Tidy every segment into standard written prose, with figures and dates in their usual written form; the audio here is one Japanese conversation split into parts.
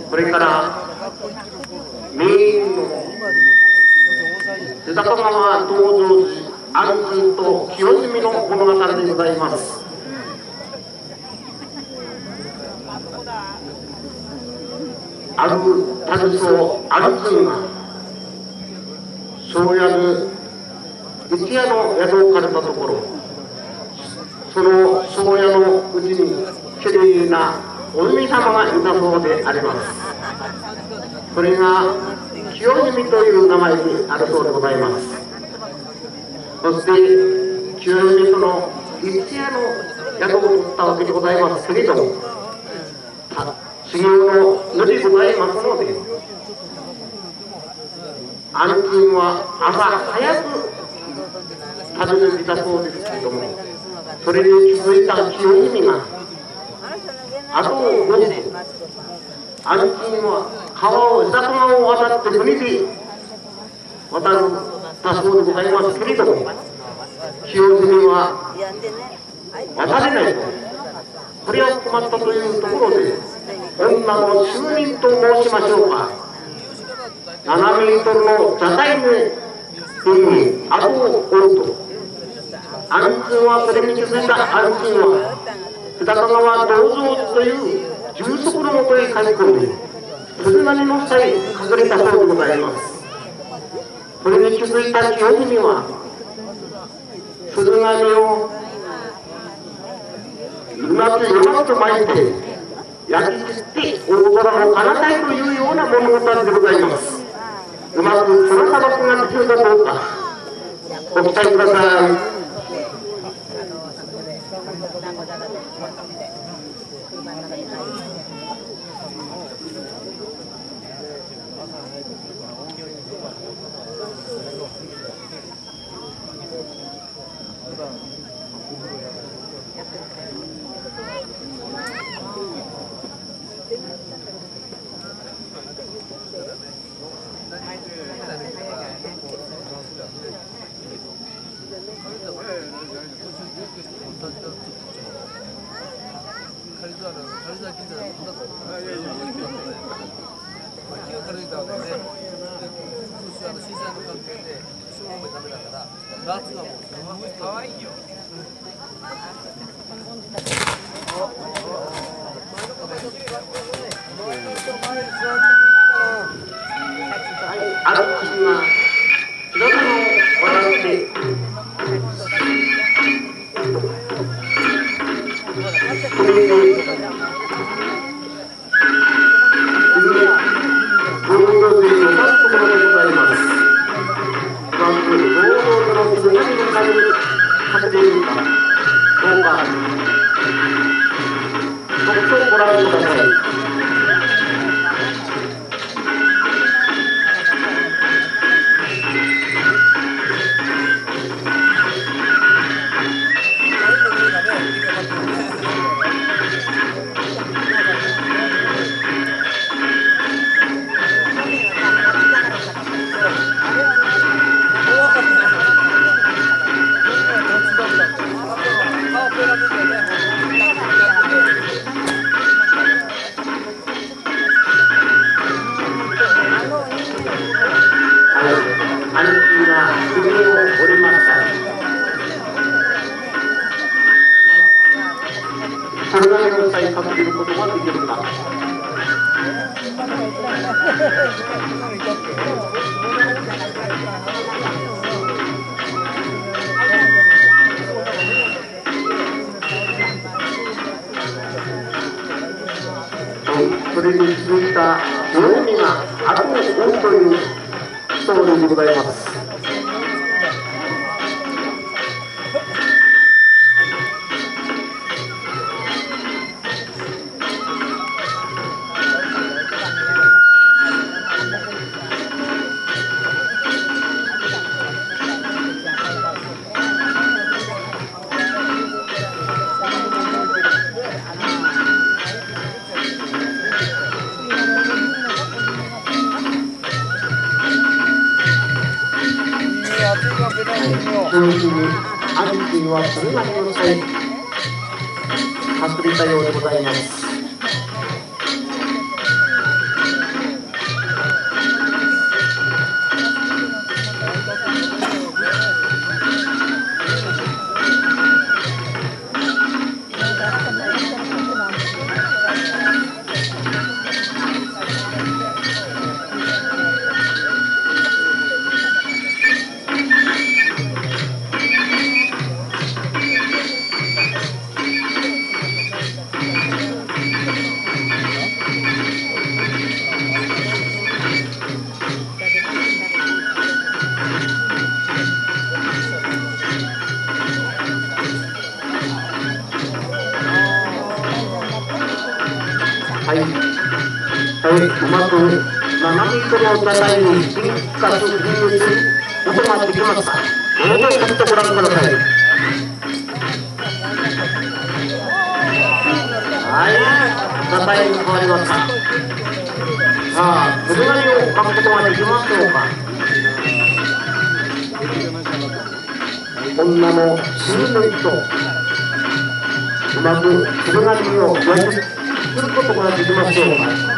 これから名人の世田川東条市安珍と清澄の物語でございます。ある多層安珍が庄屋に一夜の宿を借りたところ、その庄屋のうちにきれいなお姫様がいたそうであります。それが清澄という名前にあるそうでございます。そして清澄その一夜の宿を取ったわけでございますけれども、修行の無でございますので、安珍は朝早く訪ねてきたそうですけれども、それに気づいた清澄が後を追って安珍は江戸川を渡って船で渡ったそうでございますけれども、清澄は渡れないと、これは困ったというところで、女の就任と申しましょうか、7メートルの座台の上に後を追うと、安珍はそれに気づいた安珍は世田川道蔵という重足のもとへ駆け込んで鈴金の下へ隠れたそうでございます。それに気づいた清澄は鈴金をうまく巻いて焼き切って大空の彼方へというような物語でございます。うまくその砂漠ができるかどうかご期待ください。それに続いた清澄が後を追うというストーリーでございます。安珍はそれなりの際隠れたようでございます。うまく7ミリの戦いにピンカスに音ができますか。どうぞちょっとご覧ください。はい、戦いに変わりました。さあ、それなりを書くことができますでしょうか。女の数年とうまくそれなりを焼きすることができますでしょうか。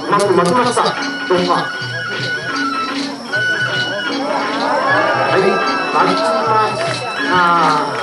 うまく巻きました。どうか。はい、巻きました。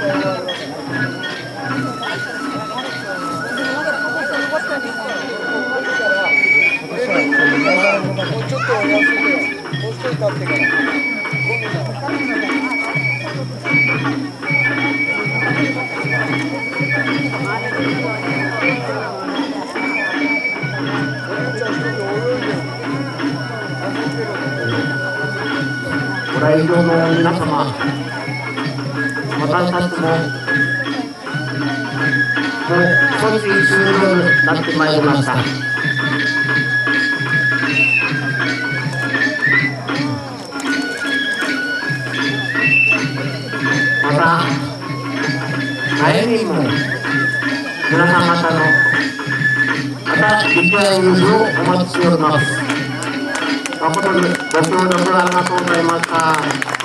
ちょっとお休みをもうちょい経ってから。ご来場の皆様、私たちも少ししんどくなってまいりました。また来年も皆さん方のまた立ち会いをお待ちしております。誠にご協力ありがとうございました。